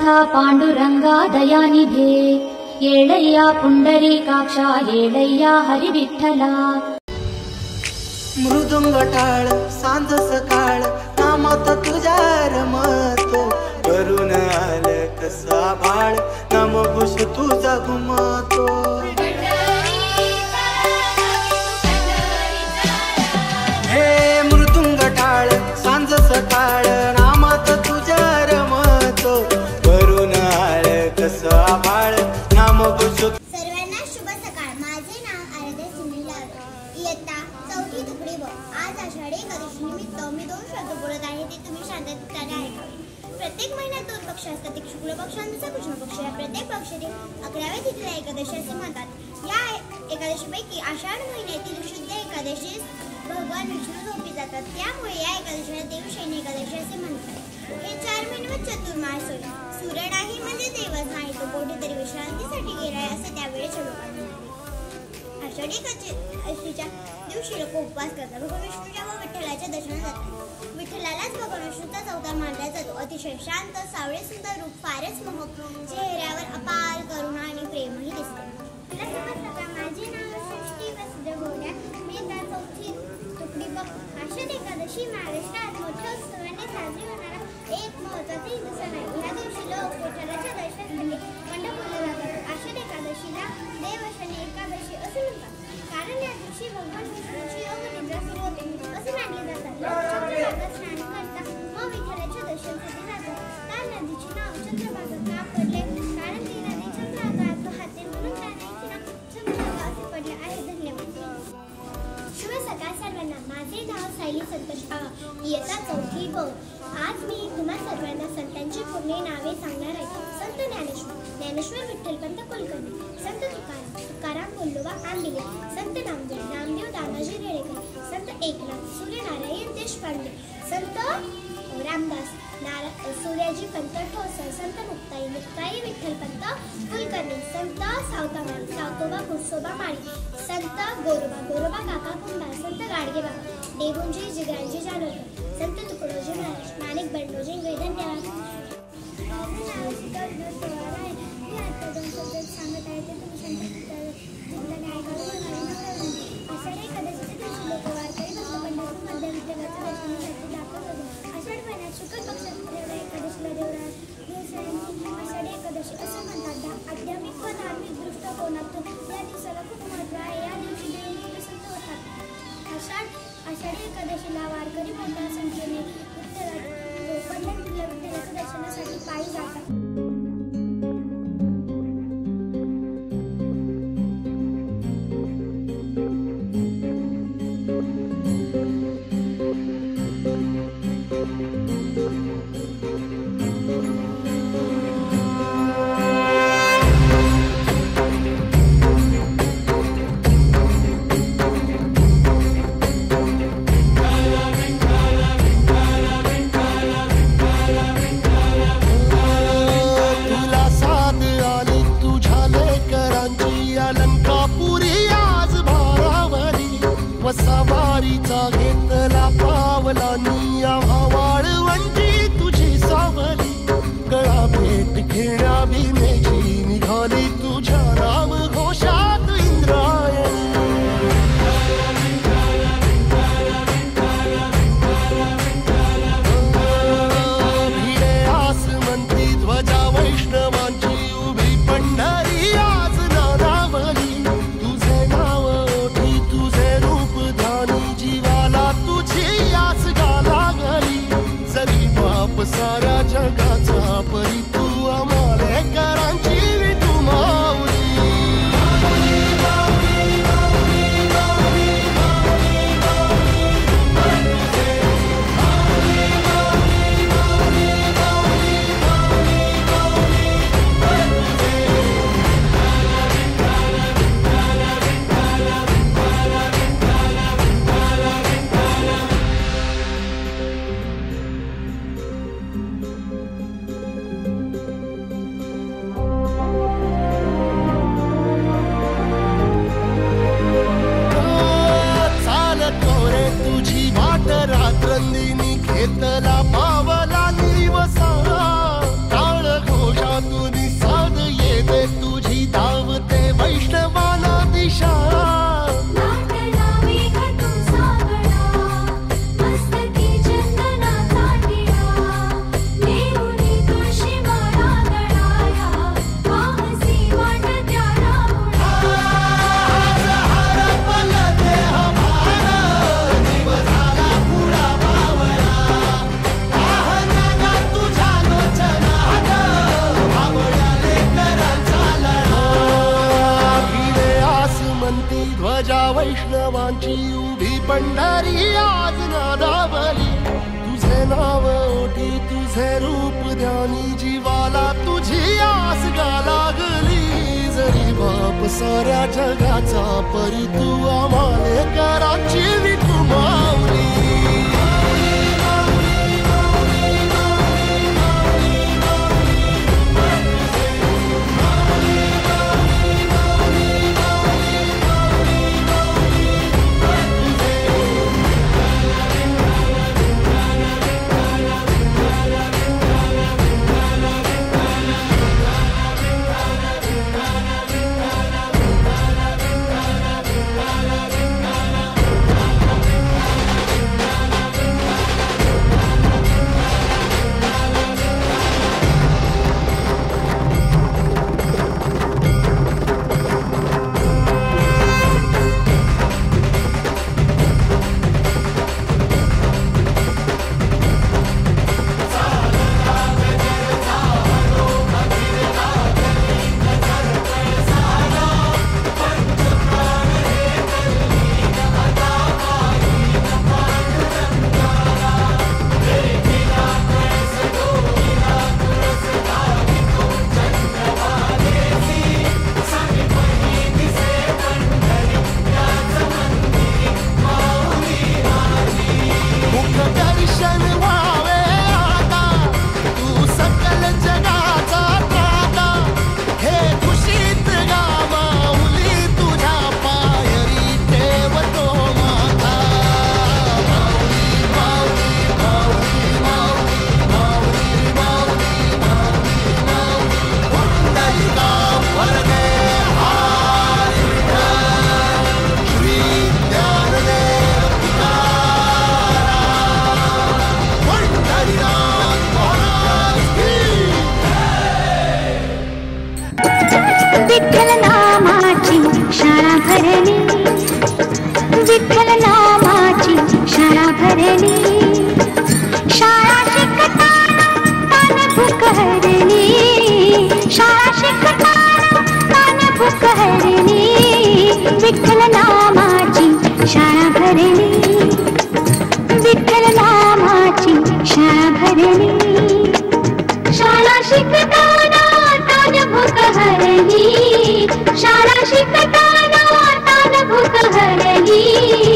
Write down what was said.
श्रीवत्सनाथा पांडुरंगा दयानिधे येळय्या पुंडरीकाक्षा येळय्या हरिविठ्ठला। मृदुंग टाळ सांज सकाळ नामात तुझ्या रमतो करून आलं कसा बाळ नामघोष तुझा घुमतो। हे मृदुंग टाळ सांज सकाळ नामात तुझ्या रमतो करून आलं कसा बाळ नामघोष। सर्वांना शुभ सकाळ। माझे नाव आराध्या सुनील लाड। इयत्ता चौथी तुकडी ब। आज आषाढी एकादशी निमित्त मी 2 शब्द बोलत आहे ते तुम्ही शांततेने ऐकावे। प्रत्येक महिन्यात 2 पक्ष असतात, एक शुक्ल पक्ष आणि दुसरा कृष्ण पक्ष। या प्रत्येक पक्षातील 11व्या तिथीला एकादशी असे म्हणतात। या एकादशीपैकी आषाढ महिन्यातील शुद्ध एकादशीस भगवान विष्णू झोपी जातात, त्यामुळे या एकादशीला देवशयनी एकादशी असे म्हणतात। हे 4 महिने व चतुर्मास होय। सूर्य नाही म्हणजे देवच नाही, तो कुठेतरी विश्रांतीसाठी गेलाय असे त्यावेळेच्या लोकांना वाटले। आषाढी एकादशीच्या दिवशी लोक उपवास करतात, भगवान विष्णूच्या व विठ्ठलाच्या दर्शनाला जातात। विठ्ठलालाच भगवान विष्णूचा अवतार मानला जातो। अतिशय शांत सावळे सुंदर रूप, फारच मोहक, चेहऱ्यावर अपार करुणा आणि प्रेमही दिसते। माझे नाव सृष्टी वसुदेव गोड्या। मी इयत्ता चौथी तुकडी ब। आषाढी एकादशी महाराष्ट्रात मोठ्या उत्सवाने साजरी होणारा एक महत्त्वाचा हिंदू सण आहे। या दिवशी लोक विठ्ठलाच्या दर्शनासाठी पंढरपूरला जातात। आषाढी एकादशीला देवशयनी एकादशी असे म्हणतात, कारण या दिवशी भगवान विष्णूची योगनिद्रा सुरू होते असे मानले जातात। लोक चंद्रभागा स्नान करतात व विठ्ठलाच्या दर्शनासाठी जातात। त्या नदीचे नाव चंद्रभागा का पडले, कारण ती नदी चंद्राकारात वाहते म्हणून त्या नदीचे नाव चंद्रभागा असे पडले आहे। धन्यवाद। शुभ सकाळ सर्वांना। माझे नाव सायली संतोष आवा। इयत्ता चौथी ब। आज मी तुम्हा सर्वांना संतांची पूर्ण नावे सांगणार आहे। संत ज्ञानेश्वर विठ्ठलपंत कुलकर्णी, संत तुकाराम बोल्लोबा आंबिले, संत नामदेव दादाजी रेडेकर, संत एकनाथ सूर्यनारायण देशपांडे, संत रामदास सूर्याजी पंत ठोसर, संत मुक्ताई विठ्ठलपंत कुलकर्णी, संत सावतोबा कुरसोबा माळी, संत गोरोबा काका कुंभार, संत गाडगे बाबा, डेगुंजी जिगरांजी जानोरकर, संत तुकडोजी महाराज, माणिक बंडोजी इंगळे। धन्यवाद। माझे नाव शीतल पवार आहे। मी आता 2 शब्द सांगत आहे ते तुम्ही शांततेने ऐकावे। आषाढी एकादशीच्या दिवशी लोक वारकरी भक्त पंढरपूरमध्ये विठ्ठलाच्या दर्शनासाठी दाखल होतात। आषाढ महिन्यात शुक्ल पक्षात एकादशीला देवशयनी आषाढी एकादशी असे म्हणतात। आध्यात्मिक व धार्मिक दृष्टिकोनातून या दिवसाला खूप महत्त्व आहे। या दिवशी देव प्रसन्न होतात। आषाढी एकादशीला वारकरी मोठ्या संख्येने पंढरपूरला विठ्ठलाच्या दर्शनासाठी पायी जातात। वैष्णवांची उभी पंढरी आज नादावली. तुझे नाव ओठी तुझे रूप ध्यानी जीवाला तुझी आस गा लागली. जरी बाप साऱ्या जगाचा परी तू आम्हाले कराची विठू माऊली. विठ्ठल नामाची शाळा भरली, विठ्ठल नामाची शाळा भरली. शाळा शिकताना तान भूक हरली, शाळा शिकताना तान भूक हरली. विठ्ठल नामाची शाळा भरली, विठ्ठल नामाची शाळा भरली. शाळा शिकताना तान भूक हरली, शाळा शिकताना तान भूक हरली.